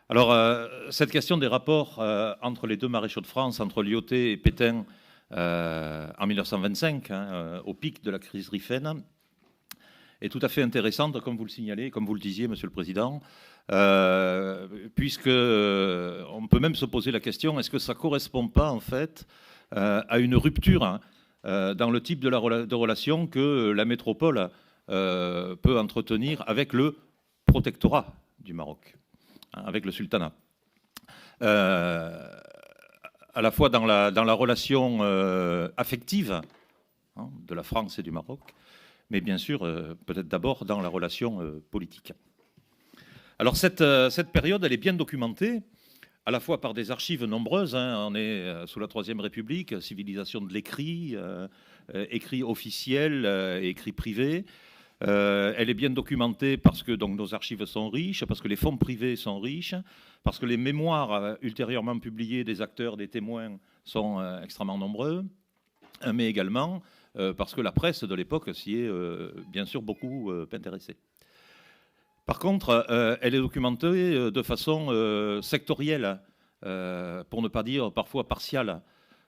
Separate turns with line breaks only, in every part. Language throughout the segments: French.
Alors, cette question des rapports entre les deux maréchaux de France, entre Lyautey et Pétain, en 1925, hein, au pic de la crise Rifaine, est tout à fait intéressante, comme vous le signalez, comme vous le disiez, Monsieur le Président, puisque on peut même se poser la question, est-ce que ça ne correspond pas, en fait, à une rupture, hein, dans le type de relation que la métropole peut entretenir avec le protectorat du Maroc, hein, avec le sultanat. À la fois dans la relation affective, hein, de la France et du Maroc, mais bien sûr, peut-être d'abord dans la relation politique. Alors cette période, elle est bien documentée, à la fois par des archives nombreuses, hein, on est sous la Troisième République, civilisation de l'écrit, écrit officiel et écrit privé. Elle est bien documentée parce que donc, nos archives sont riches, parce que les fonds privés sont riches, parce que les mémoires ultérieurement publiées des acteurs, des témoins sont extrêmement nombreux, mais également parce que la presse de l'époque s'y est bien sûr beaucoup intéressée. Par contre, elle est documentée de façon sectorielle, pour ne pas dire parfois partiale.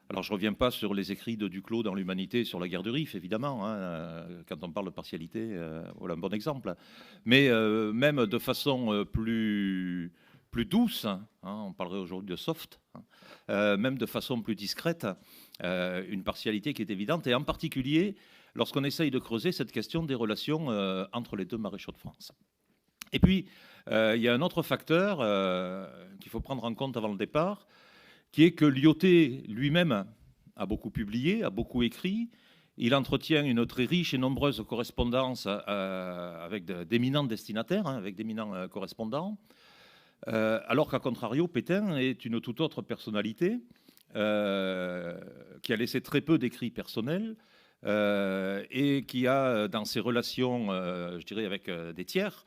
Alors je ne reviens pas sur les écrits de Duclos dans l'Humanité sur la guerre du Rif, évidemment, hein, quand on parle de partialité, voilà un bon exemple. Mais même de façon plus douce, hein, on parlerait aujourd'hui de soft, hein, même de façon plus discrète, une partialité qui est évidente, et en particulier lorsqu'on essaye de creuser cette question des relations entre les deux maréchaux de France. Et puis, il y a un autre facteur qu'il faut prendre en compte avant le départ, qui est que Lyautey lui-même a beaucoup publié, a beaucoup écrit. Il entretient une très riche et nombreuse correspondance avec d'éminents destinataires, hein, avec d'éminents correspondants, alors qu'à contrario, Pétain est une toute autre personnalité qui a laissé très peu d'écrits personnels et qui a, dans ses relations, je dirais, avec des tiers,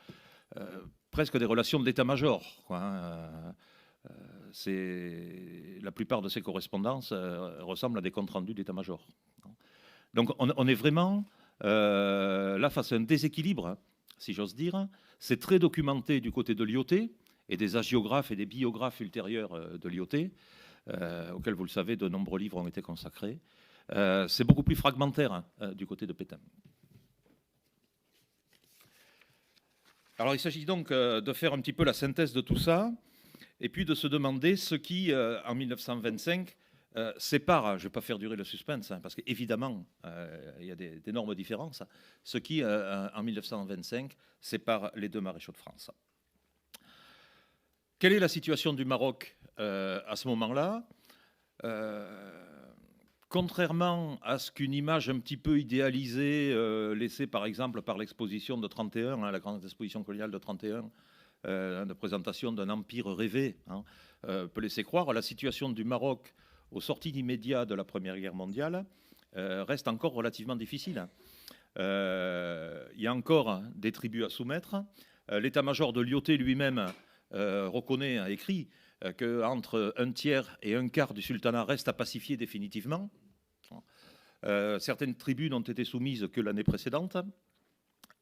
presque des relations d'état-major, quoi, hein. La plupart de ces correspondances ressemblent à des comptes rendus d'état-major. Donc on est vraiment là face à un déséquilibre, hein, si j'ose dire. C'est très documenté du côté de Lyautey et des hagiographes et des biographes ultérieurs de Lyautey, auxquels, vous le savez, de nombreux livres ont été consacrés. C'est beaucoup plus fragmentaire, hein, du côté de Pétain. Alors il s'agit donc de faire un petit peu la synthèse de tout ça, et puis de se demander ce qui, en 1925, sépare, je ne vais pas faire durer le suspense, hein, parce qu'évidemment, il y a d'énormes différences, ce qui, en 1925, sépare les deux maréchaux de France. Quelle est la situation du Maroc à ce moment-là? Contrairement à ce qu'une image un petit peu idéalisée, laissée par exemple par l'exposition de 31, hein, la grande exposition coloniale de 31, de présentation d'un empire rêvé, hein, peut laisser croire, la situation du Maroc aux sorties immédiates de la Première Guerre mondiale reste encore relativement difficile. Il y a encore des tribus à soumettre. L'état-major de Lyautey lui-même reconnaît, a écrit, qu'entre un tiers et un quart du sultanat reste à pacifier définitivement. Certaines tribus n'ont été soumises que l'année précédente.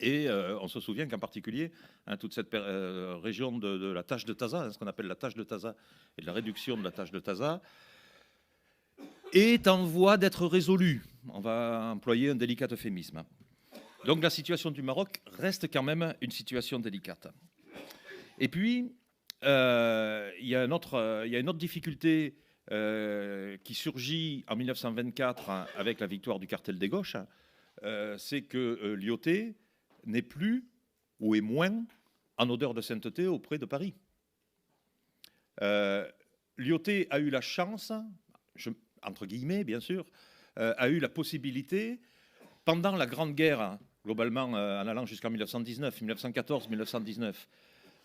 Et on se souvient qu'en particulier, hein, toute cette région de la tâche de Taza, hein, ce qu'on appelle la tâche de Taza, et de la réduction de la tâche de Taza, est en voie d'être résolue. On va employer un délicat euphémisme. Donc la situation du Maroc reste quand même une situation délicate. Et puis, il y a une autre difficulté qui surgit en 1924 hein, avec la victoire du cartel des gauches, c'est que Lyautey n'est plus, ou est moins, en odeur de sainteté auprès de Paris. Lyautey a eu la chance, entre guillemets bien sûr, a eu la possibilité, pendant la Grande Guerre, hein, globalement en allant jusqu'en 1919, 1914, 1919,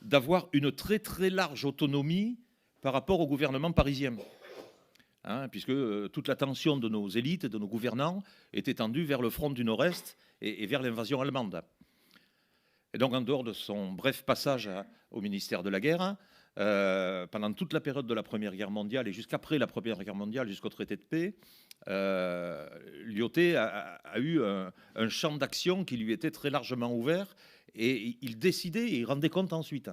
d'avoir une très très large autonomie par rapport au gouvernement parisien. Hein, puisque toute l'attention de nos élites, de nos gouvernants, était tendue vers le front du Nord-Est et vers l'invasion allemande. Et donc, en dehors de son bref passage au ministère de la Guerre, pendant toute la période de la Première Guerre mondiale et jusqu'après la Première Guerre mondiale, jusqu'au traité de paix, Lyautey a eu un champ d'action qui lui était très largement ouvert et il décidait et il rendait compte ensuite.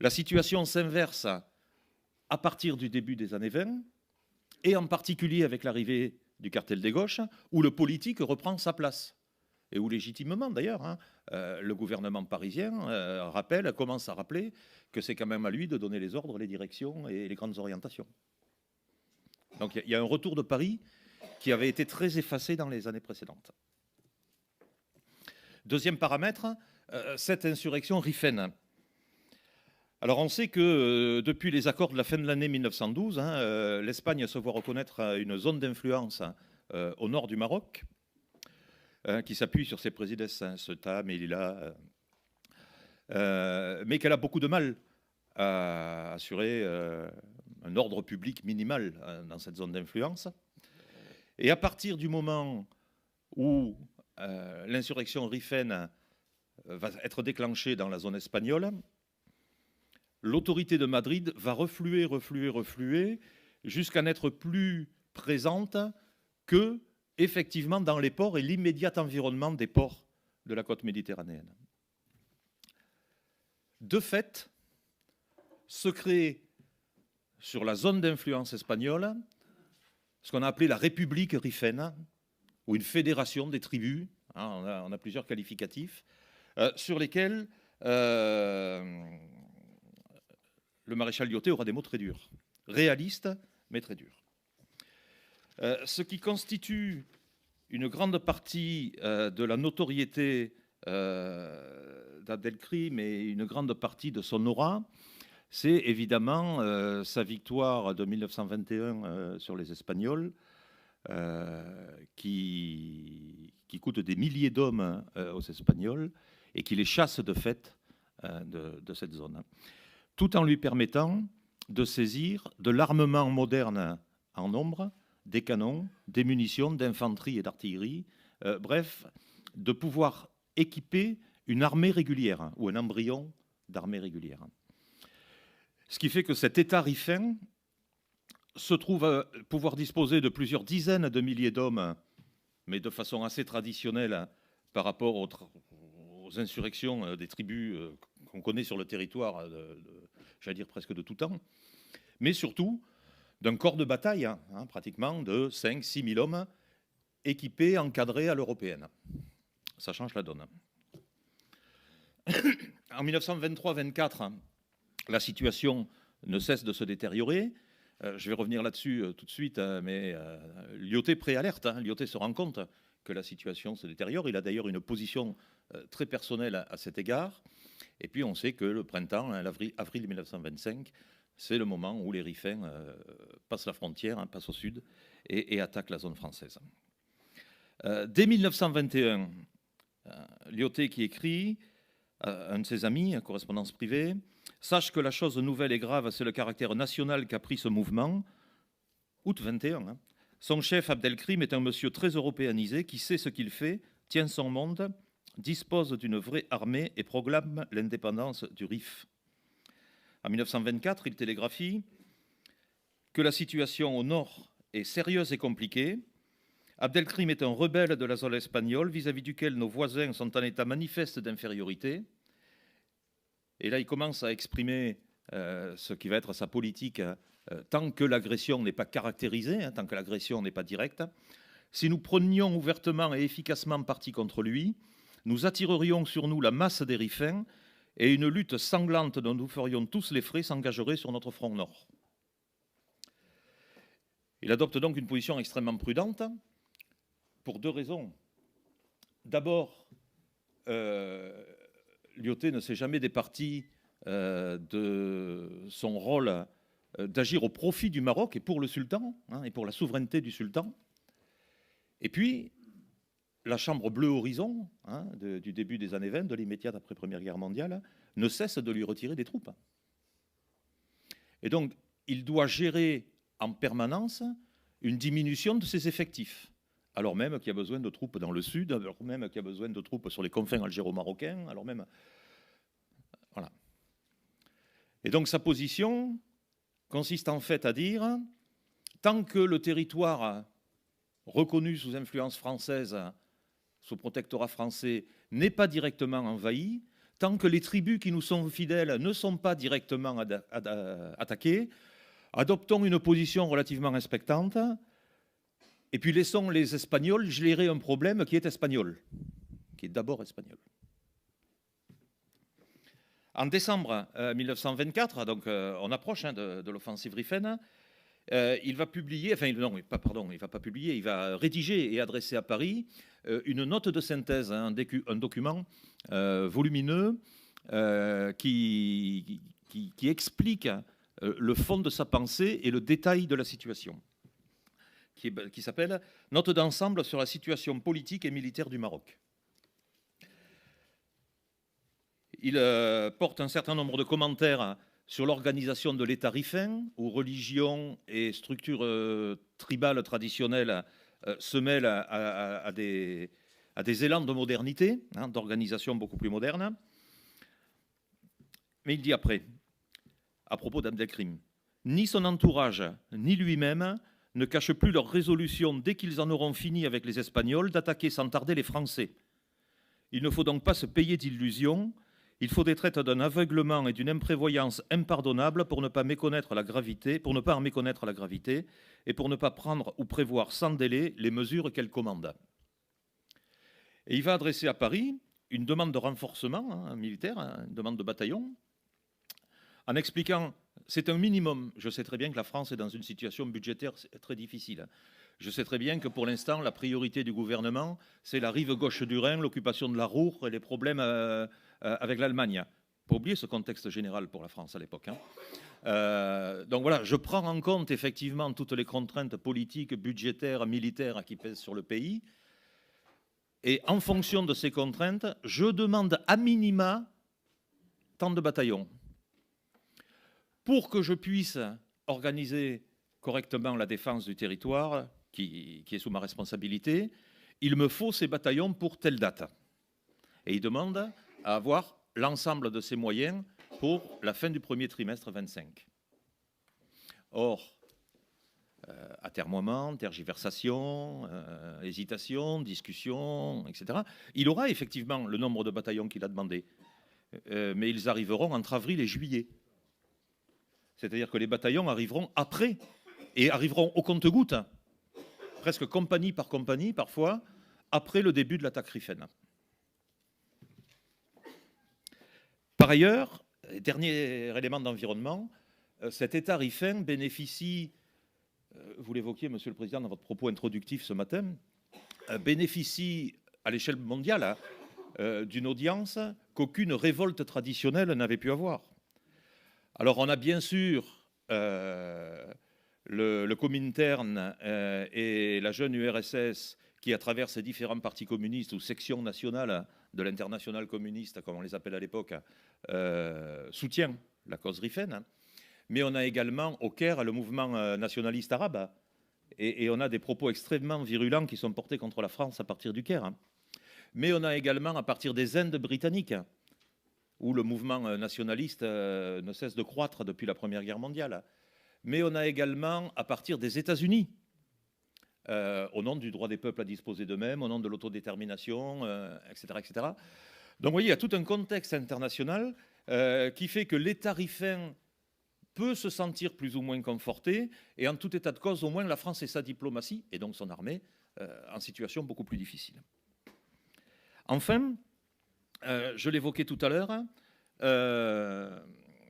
La situation s'inverse à partir du début des années 20, et en particulier avec l'arrivée du cartel des gauches, où le politique reprend sa place. Et où légitimement d'ailleurs, hein, le gouvernement parisien commence à rappeler que c'est quand même à lui de donner les ordres, les directions et les grandes orientations. Donc il y a un retour de Paris qui avait été très effacé dans les années précédentes. Deuxième paramètre, cette insurrection Rifaine. Alors on sait que depuis les accords de la fin de l'année 1912, hein, l'Espagne se voit reconnaître une zone d'influence au nord du Maroc, qui s'appuie sur ses présidents, hein, Ceuta, Melilla, mais qu'elle a beaucoup de mal à assurer un ordre public minimal dans cette zone d'influence. Et à partir du moment où l'insurrection Rifaine va être déclenchée dans la zone espagnole, l'autorité de Madrid va refluer, jusqu'à n'être plus présente que, effectivement, dans les ports et l'immédiat environnement des ports de la côte méditerranéenne. De fait, se crée sur la zone d'influence espagnole ce qu'on a appelé la République Rifaine, ou une fédération des tribus, hein, on a plusieurs qualificatifs, sur lesquels le maréchal Lyautey aura des mots très durs, réalistes, mais très durs. Ce qui constitue une grande partie de la notoriété d'Abdelkrim et une grande partie de son aura, c'est évidemment sa victoire de 1921 sur les Espagnols, qui coûte des milliers d'hommes aux Espagnols et qui les chasse de fait de cette zone, tout en lui permettant de saisir de l'armement moderne en nombre, des canons, des munitions d'infanterie et d'artillerie, bref, de pouvoir équiper une armée régulière ou un embryon d'armée régulière. Ce qui fait que cet État rifain se trouve pouvoir disposer de plusieurs dizaines de milliers d'hommes, mais de façon assez traditionnelle par rapport aux insurrections des tribus qu'on connaît sur le territoire, j'allais dire presque de tout temps, mais surtout d'un corps de bataille, hein, pratiquement de 5-6 000 hommes équipés, encadrés à l'européenne. Ça change la donne. En 1923-24, la situation ne cesse de se détériorer. Je vais revenir là-dessus tout de suite, mais Lyautey préalerte. Lyautey se rend compte que la situation se détériore. Il a d'ailleurs une position très personnelle à cet égard. Et puis on sait que le printemps, avril 1925, c'est le moment où les Rifains passent la frontière, hein, passent au sud et attaquent la zone française. Dès 1921, Lyautey qui écrit à un de ses amis, correspondance privée, « Sache que la chose nouvelle et grave, c'est le caractère national qu'a pris ce mouvement. » Août 21. Hein. Son chef, Abdelkrim, est un monsieur très européanisé qui sait ce qu'il fait, tient son monde, dispose d'une vraie armée et proclame l'indépendance du Rif. En 1924, il télégraphie que la situation au nord est sérieuse et compliquée. Abdelkrim est un rebelle de la zone espagnole vis-à-vis duquel nos voisins sont en état manifeste d'infériorité. Et là, il commence à exprimer ce qui va être sa politique tant que l'agression n'est pas caractérisée, hein, tant que l'agression n'est pas directe. Si nous prenions ouvertement et efficacement parti contre lui, nous attirerions sur nous la masse des Rifains et une lutte sanglante dont nous ferions tous les frais s'engagerait sur notre front nord. Il adopte donc une position extrêmement prudente pour deux raisons. D'abord, Lyautey ne s'est jamais départi de son rôle d'agir au profit du Maroc et pour le sultan, hein, et pour la souveraineté du sultan. Et puis, la chambre bleue horizon, hein, du début des années 20, de l'immédiate après Première Guerre mondiale, ne cesse de lui retirer des troupes. Et donc, il doit gérer en permanence une diminution de ses effectifs, alors même qu'il y a besoin de troupes dans le sud, alors même qu'il y a besoin de troupes sur les confins algéro-marocains, alors même... Voilà. Et donc, sa position consiste en fait à dire, tant que le territoire reconnu sous influence française, sous protectorat français, n'est pas directement envahi, tant que les tribus qui nous sont fidèles ne sont pas directement attaquées, adoptons une position relativement expectante, et puis laissons les Espagnols gérer un problème qui est espagnol, qui est d'abord espagnol. En décembre 1924, donc on approche de l'offensive Rifaine, il va publier, enfin non, pardon, il va pas publier, il va rédiger et adresser à Paris une note de synthèse, un document volumineux qui explique le fond de sa pensée et le détail de la situation, qui s'appelle « Note d'ensemble sur la situation politique et militaire du Maroc ». Il porte un certain nombre de commentaires sur l'organisation de l'État rifin, où religion et structures tribales traditionnelles se mêlent à des élans de modernité, hein, d'organisation beaucoup plus moderne. Mais il dit après, à propos d'Abdelkrim, ni son entourage, ni lui-même ne cachent plus leur résolution, dès qu'ils en auront fini avec les Espagnols, d'attaquer sans tarder les Français. Il ne faut donc pas se payer d'illusions. Il faut des traites d'un aveuglement et d'une imprévoyance impardonnable pour ne pas méconnaître la gravité, pour ne pas en méconnaître la gravité et pour ne pas prendre ou prévoir sans délai les mesures qu'elle commande. Et il va adresser à Paris une demande de renforcement militaire, une demande de bataillon, en expliquant, c'est un minimum. Je sais très bien que la France est dans une situation budgétaire très difficile. Je sais très bien que pour l'instant, la priorité du gouvernement, c'est la rive gauche du Rhin, l'occupation de la Ruhr et les problèmes avec l'Allemagne. Pas oublier ce contexte général pour la France à l'époque. Hein. Donc voilà, je prends en compte effectivement toutes les contraintes politiques, budgétaires, militaires qui pèsent sur le pays. Et en fonction de ces contraintes, je demande à minima tant de bataillons. Pour que je puisse organiser correctement la défense du territoire qui est sous ma responsabilité, il me faut ces bataillons pour telle date. Et il demande à avoir l'ensemble de ces moyens pour la fin du premier trimestre 25. Or, atermoiement, tergiversation, hésitation, discussion, etc. Il aura effectivement le nombre de bataillons qu'il a demandé, mais ils arriveront entre avril et juillet. C'est-à-dire que les bataillons arriveront après, et arriveront au compte-gouttes, presque compagnie par compagnie, parfois, après le début de l'attaque rifaine. Par ailleurs, dernier élément d'environnement, cet État rifin bénéficie, vous l'évoquiez, Monsieur le Président, dans votre propos introductif ce matin, bénéficie à l'échelle mondiale d'une audience qu'aucune révolte traditionnelle n'avait pu avoir. Alors on a bien sûr le Comintern et la jeune URSS qui, à travers ses différents partis communistes ou sections nationales de l'internationale communiste, comme on les appelle à l'époque, soutient la cause rifaine. Mais on a également au Caire le mouvement nationaliste arabe. Et on a des propos extrêmement virulents qui sont portés contre la France à partir du Caire. Mais on a également à partir des Indes britanniques, où le mouvement nationaliste ne cesse de croître depuis la Première Guerre mondiale. Mais on a également à partir des États-Unis, au nom du droit des peuples à disposer d'eux-mêmes, au nom de l'autodétermination, etc., etc. Donc vous voyez, il y a tout un contexte international qui fait que l'État rifin peut se sentir plus ou moins conforté, et en tout état de cause, au moins la France et sa diplomatie, et donc son armée, en situation beaucoup plus difficile. Enfin, je l'évoquais tout à l'heure,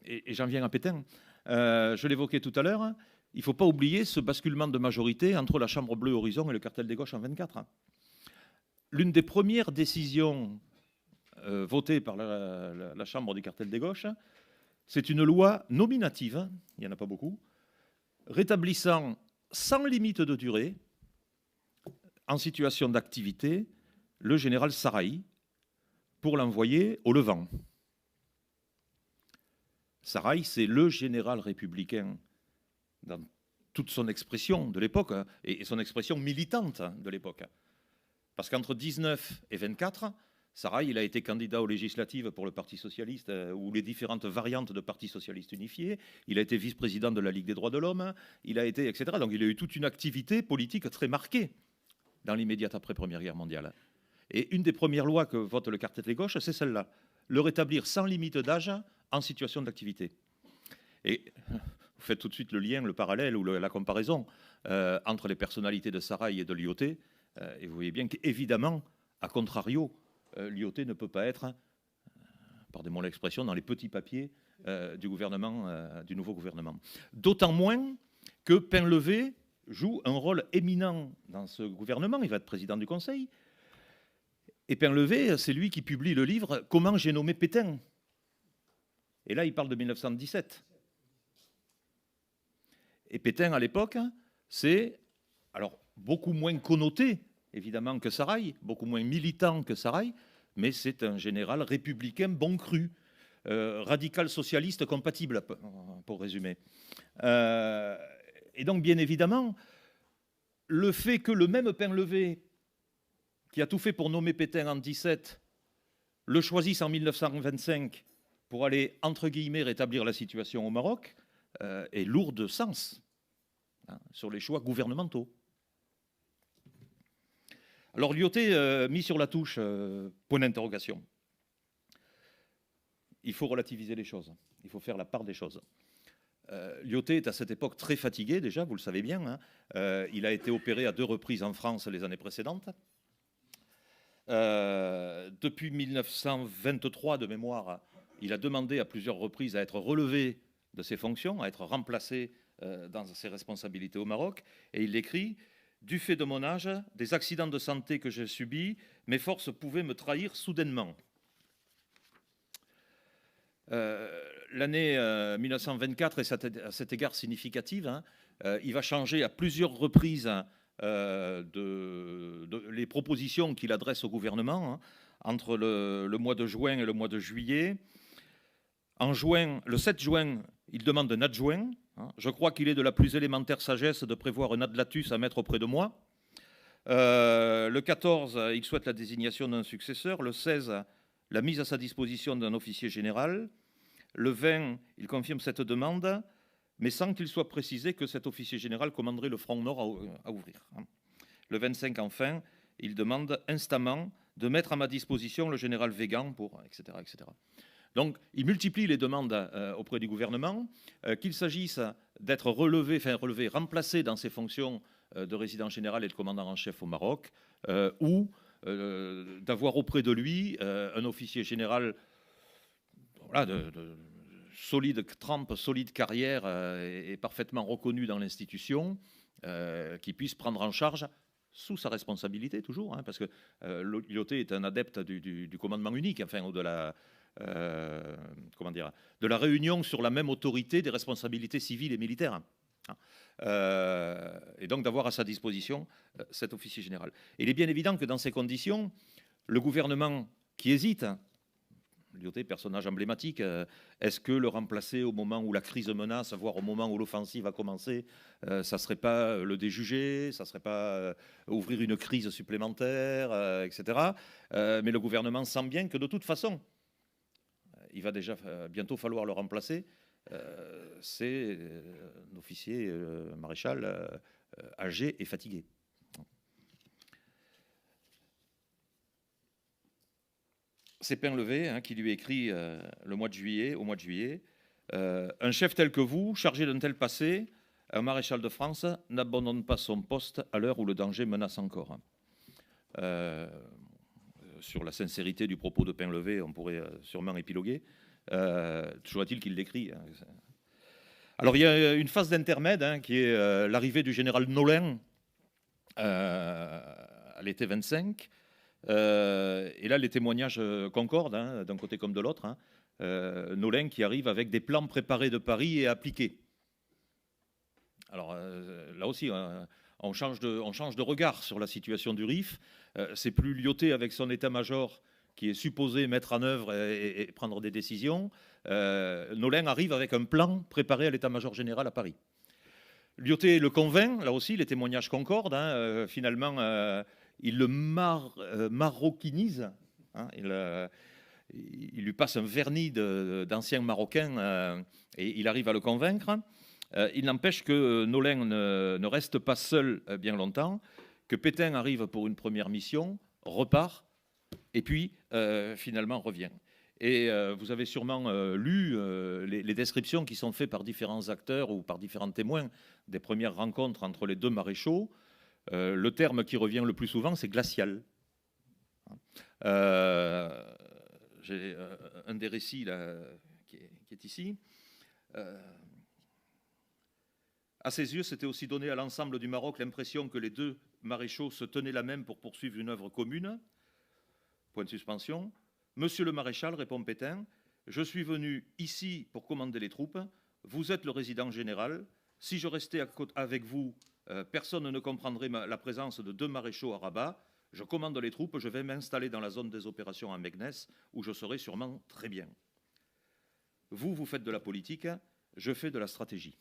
et j'en viens à Pétain, je l'évoquais tout à l'heure, il ne faut pas oublier ce basculement de majorité entre la Chambre bleue Horizon et le cartel des gauches en 24. L'une des premières décisions votées par la Chambre du cartel des gauches, c'est une loi nominative, il n'y en a pas beaucoup, rétablissant sans limite de durée, en situation d'activité, le général Sarraï pour l'envoyer au Levant. Sarraï, c'est le général républicain dans toute son expression de l'époque, et son expression militante de l'époque. Parce qu'entre 19 et 24, Sarraï, il a été candidat aux législatives pour le Parti socialiste, ou les différentes variantes de Parti socialiste unifié. Il a été vice-président de la Ligue des droits de l'homme, il a été, etc. Donc il a eu toute une activité politique très marquée dans l'immédiate après Première Guerre mondiale. Et une des premières lois que vote le cartel des gauches, c'est celle-là. le rétablir sans limite d'âge en situation d'activité. Et vous faites tout de suite le lien, le parallèle ou la comparaison entre les personnalités de Sarail et de Lyautey. Et vous voyez bien qu'évidemment, à contrario, Lyautey ne peut pas être, pardonnez-moi l'expression, dans les petits papiers du gouvernement, du nouveau gouvernement. D'autant moins que Painlevé joue un rôle éminent dans ce gouvernement. Il va être président du Conseil. Et Painlevé, c'est lui qui publie le livre « Comment j'ai nommé Pétain ». Et là, il parle de 1917. Et Pétain, à l'époque, c'est alors beaucoup moins connoté, évidemment, que Sarail, beaucoup moins militant que Sarail, mais c'est un général républicain bon cru, radical socialiste compatible, pour résumer. Et donc, bien évidemment, le fait que le même Painlevé, qui a tout fait pour nommer Pétain en 17, le choisisse en 1925 pour aller, entre guillemets, rétablir la situation au Maroc, est lourd de sens sur les choix gouvernementaux. Alors Lyautey, mis sur la touche, point d'interrogation. Il faut relativiser les choses, il faut faire la part des choses. Lyautey est à cette époque très fatigué déjà, vous le savez bien. Hein. Il a été opéré à 2 reprises en France les années précédentes. Depuis 1923 de mémoire, il a demandé à plusieurs reprises à être relevé de ses fonctions, à être remplacé dans ses responsabilités au Maroc. Et il écrit « Du fait de mon âge, des accidents de santé que j'ai subis, mes forces pouvaient me trahir soudainement. » L'année 1924 est à cet égard significative. Hein. Il va changer à plusieurs reprises les propositions qu'il adresse au gouvernement, hein, entre le mois de juin et le mois de juillet. En juin, le 7 juin, il demande un adjoint. Hein. Je crois qu'il est de la plus élémentaire sagesse de prévoir un adlatus à mettre auprès de moi. Le 14, il souhaite la désignation d'un successeur. Le 16, la mise à sa disposition d'un officier général. Le 20, il confirme cette demande, mais sans qu'il soit précisé que cet officier général commanderait le front nord à ouvrir. Le 25, enfin, il demande instamment de mettre à ma disposition le général Végan pour, etc., etc. Donc, il multiplie les demandes auprès du gouvernement, qu'il s'agisse d'être relevé, remplacé dans ses fonctions de résident général et de commandant en chef au Maroc, ou d'avoir auprès de lui un officier général voilà, de solide trempe, solide carrière et parfaitement reconnu dans l'institution, qui puisse prendre en charge sous sa responsabilité toujours, hein, parce que Lyautey est un adepte du commandement unique, enfin, ou de la comment dire, de la réunion sur la même autorité des responsabilités civiles et militaires. Et donc d'avoir à sa disposition cet officier général. Et il est bien évident que dans ces conditions, le gouvernement qui hésite, Lyautey, personnage emblématique, est-ce que le remplacer au moment où la crise menace, voire au moment où l'offensive va commencer, ça ne serait pas le déjuger, ça ne serait pas ouvrir une crise supplémentaire, etc. Mais le gouvernement sent bien que de toute façon, il va déjà bientôt falloir le remplacer. C'est un officier maréchal âgé et fatigué. C'est Painlevé hein, qui lui écrit au mois de juillet, un chef tel que vous, chargé d'un tel passé, un maréchal de France n'abandonne pas son poste à l'heure où le danger menace encore. Sur la sincérité du propos de Painlevé, on pourrait sûrement épiloguer. Toujours est-il qu'il l'écrit. Hein. Alors il y a une phase d'intermède hein, qui est l'arrivée du général Nolin à l'été 25. Et là, les témoignages concordent, hein, d'un côté comme de l'autre. Hein. Nolin qui arrive avec des plans préparés de Paris et appliqués. Alors là aussi, on change de regard sur la situation du RIF. C'est plus Lyautey avec son état-major qui est supposé mettre en œuvre et prendre des décisions. Nolin arrive avec un plan préparé à l'état-major général à Paris. Lyautey le convainc, là aussi, les témoignages concordent. Hein, finalement, il le maroquinise. Hein, il lui passe un vernis d'ancien marocain et il arrive à le convaincre. Il n'empêche que Nolin ne reste pas seul bien longtemps, que Pétain arrive pour une première mission, repart, et puis finalement revient. Et vous avez sûrement lu les descriptions qui sont faites par différents acteurs ou par différents témoins des premières rencontres entre les deux maréchaux. Le terme qui revient le plus souvent, c'est glacial. J'ai un des récits là, qui est ici. À ses yeux, c'était aussi donné à l'ensemble du Maroc l'impression que les deux maréchaux se tenaient la main pour poursuivre une œuvre commune. Point de suspension. Monsieur le maréchal, répond Pétain, je suis venu ici pour commander les troupes. Vous êtes le résident général. Si je restais avec vous, personne ne comprendrait la présence de deux maréchaux à Rabat. Je commande les troupes, je vais m'installer dans la zone des opérations à Meknès, où je serai sûrement très bien. Vous, vous faites de la politique, je fais de la stratégie.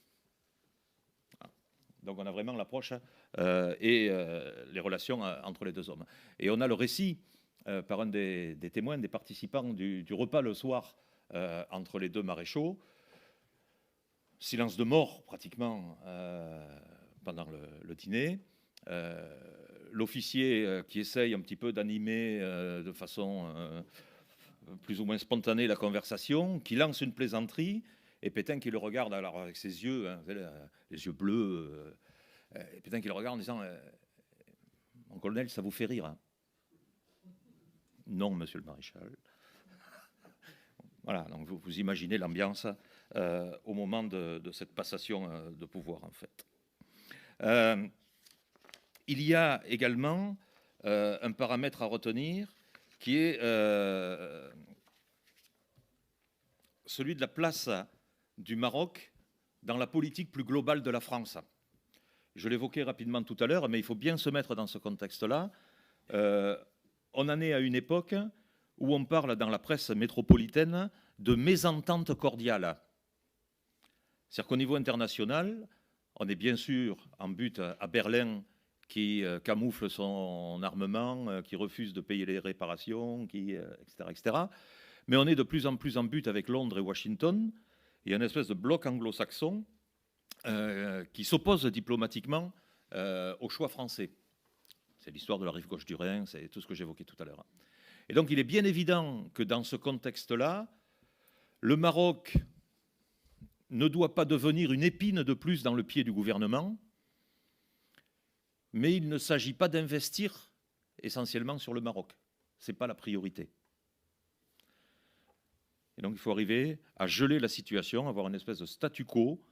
Donc on a vraiment l'approche et les relations entre les deux hommes. Et on a le récit par un des témoins, des participants du repas le soir entre les deux maréchaux. Silence de mort pratiquement pendant le dîner. L'officier qui essaye un petit peu d'animer de façon plus ou moins spontanée la conversation, qui lance une plaisanterie, et Pétain qui le regarde alors avec ses yeux, hein, les yeux bleus, et Pétain qui le regarde en disant mon colonel, ça vous fait rire hein? Non, monsieur le maréchal. Voilà, donc vous imaginez l'ambiance au moment de cette passation de pouvoir, en fait. Il y a également un paramètre à retenir qui est celui de la place du Maroc dans la politique plus globale de la France. Je l'évoquais rapidement tout à l'heure, mais il faut bien se mettre dans ce contexte-là. On en est à une époque où on parle dans la presse métropolitaine de mésentente cordiale. C'est-à-dire qu'au niveau international, on est bien sûr en but à Berlin qui camoufle son armement, qui refuse de payer les réparations, etc., etc. Mais on est de plus en plus en but avec Londres et Washington. Il y a une espèce de bloc anglo-saxon qui s'oppose diplomatiquement au choix français. C'est l'histoire de la rive gauche du Rhin, c'est tout ce que j'évoquais tout à l'heure. Et donc il est bien évident que dans ce contexte-là, le Maroc ne doit pas devenir une épine de plus dans le pied du gouvernement, mais il ne s'agit pas d'investir essentiellement sur le Maroc. Ce n'est pas la priorité. Et donc il faut arriver à geler la situation, avoir une espèce de statu quo.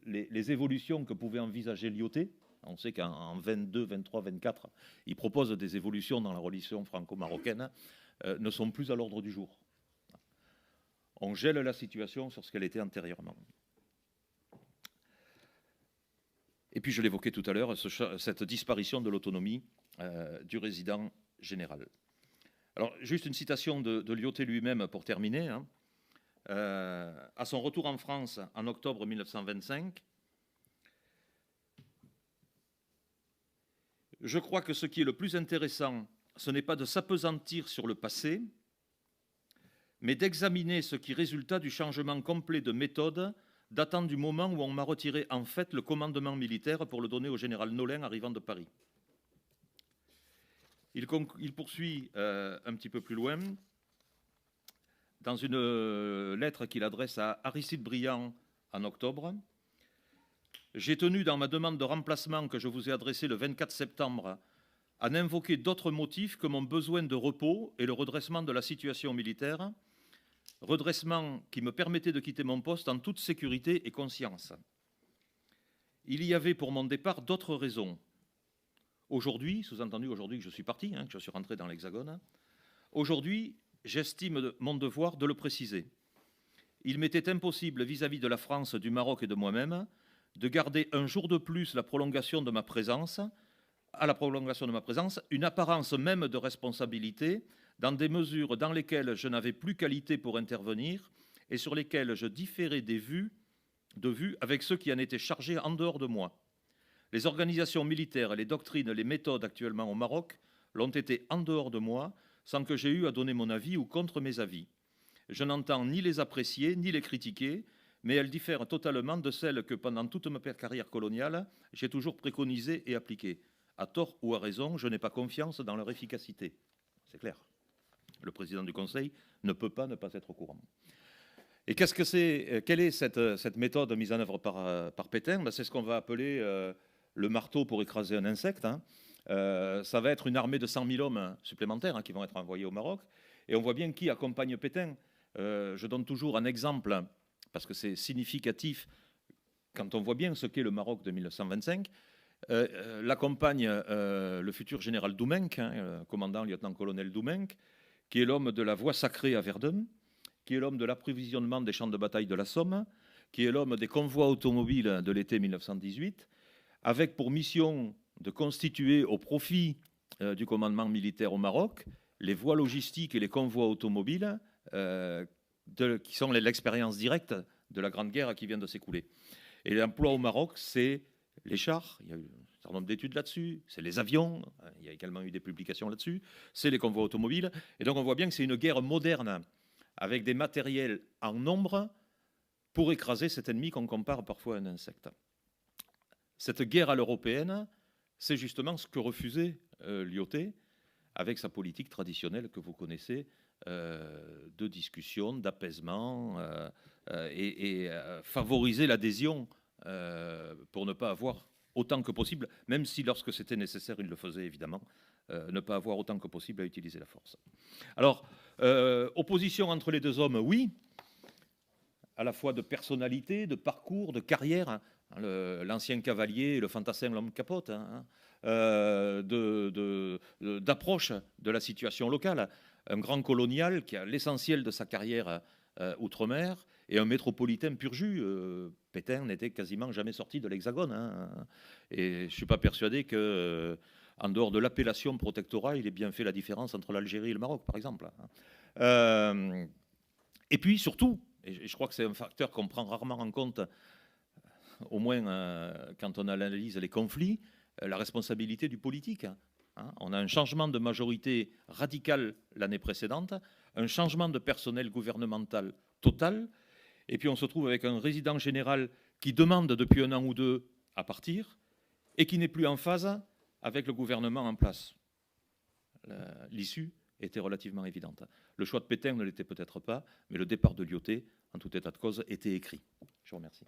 Les évolutions que pouvait envisager Lyautey, on sait qu'en 22, 23, 24, il propose des évolutions dans la relation franco-marocaine, ne sont plus à l'ordre du jour. On gèle la situation sur ce qu'elle était antérieurement. Et puis je l'évoquais tout à l'heure, cette disparition de l'autonomie du résident général. Alors juste une citation de Lyautey lui-même pour terminer. Hein. À son retour en France en octobre 1925, je crois que ce qui est le plus intéressant, ce n'est pas de s'appesantir sur le passé, mais d'examiner ce qui résulta du changement complet de méthode datant du moment où on m'a retiré en fait le commandement militaire pour le donner au général Nolin arrivant de Paris. Il poursuit un petit peu plus loin, dans une lettre qu'il adresse à Aristide Briand en octobre. J'ai tenu dans ma demande de remplacement que je vous ai adressée le 24 septembre à n'invoquer d'autres motifs que mon besoin de repos et le redressement de la situation militaire, redressement qui me permettait de quitter mon poste en toute sécurité et conscience. Il y avait pour mon départ d'autres raisons. Aujourd'hui, sous-entendu aujourd'hui que je suis parti, que je suis rentré dans l'Hexagone, aujourd'hui, j'estime mon devoir de le préciser. Il m'était impossible vis-à-vis de la France, du Maroc et de moi-même de garder un jour de plus la prolongation de ma présence, une apparence même de responsabilité dans des mesures dans lesquelles je n'avais plus qualité pour intervenir et sur lesquelles je différais de vue avec ceux qui en étaient chargés en dehors de moi. Les organisations militaires, les doctrines, les méthodes actuellement au Maroc l'ont été en dehors de moi, sans que j'aie eu à donner mon avis ou contre mes avis. Je n'entends ni les apprécier, ni les critiquer, mais elles diffèrent totalement de celles que, pendant toute ma carrière coloniale, j'ai toujours préconisées et appliquées. À tort ou à raison, je n'ai pas confiance dans leur efficacité. C'est clair. Le président du Conseil ne peut pas ne pas être au courant. Et qu'est-ce que c'est, quelle est cette méthode mise en œuvre par Pétain? Ben, c'est ce qu'on va appeler le marteau pour écraser un insecte. Hein. Ça va être une armée de 100 000 hommes supplémentaires, hein, qui vont être envoyés au Maroc. Et on voit bien qui accompagne Pétain. Je donne toujours un exemple, parce que c'est significatif, quand on voit bien ce qu'est le Maroc de 1925. L'accompagne le futur général Doumenc, hein, commandant lieutenant-colonel Doumenc, qui est l'homme de la voie sacrée à Verdun, qui est l'homme de l'approvisionnement des champs de bataille de la Somme, qui est l'homme des convois automobiles de l'été 1918, avec pour mission de constituer au profit du commandement militaire au Maroc les voies logistiques et les convois automobiles qui sont l'expérience directe de la Grande Guerre qui vient de s'écouler. Et l'emploi au Maroc, c'est les chars, il y a eu un certain nombre d'études là-dessus, c'est les avions, il y a également eu des publications là-dessus, c'est les convois automobiles. Et donc on voit bien que c'est une guerre moderne, avec des matériels en nombre, pour écraser cet ennemi qu'on compare parfois à un insecte. Cette guerre à l'européenne, c'est justement ce que refusait Lyautey, avec sa politique traditionnelle que vous connaissez, de discussion, d'apaisement, et favoriser l'adhésion pour ne pas avoir autant que possible, même si lorsque c'était nécessaire, il le faisait évidemment, ne pas avoir autant que possible à utiliser la force. Alors, opposition entre les deux hommes, oui, à la fois de personnalité, de parcours, de carrière, hein, l'ancien cavalier, le fantassin, l'homme capote, hein, d'approche de la situation locale. Un grand colonial qui a l'essentiel de sa carrière outre-mer et un métropolitain pur jus. Pétain n'était quasiment jamais sorti de l'Hexagone. Hein, et je ne suis pas persuadé que, en dehors de l'appellation protectorat, il ait bien fait la différence entre l'Algérie et le Maroc, par exemple. Et puis surtout, et je crois que c'est un facteur qu'on prend rarement en compte, au moins quand on analyse les conflits, la responsabilité du politique. Hein. On a un changement de majorité radical l'année précédente, un changement de personnel gouvernemental total, et puis on se trouve avec un résident général qui demande depuis un an ou deux à partir et qui n'est plus en phase avec le gouvernement en place. L'issue était relativement évidente. Le choix de Pétain ne l'était peut-être pas, mais le départ de Lyautey, en tout état de cause, était écrit. Je vous remercie.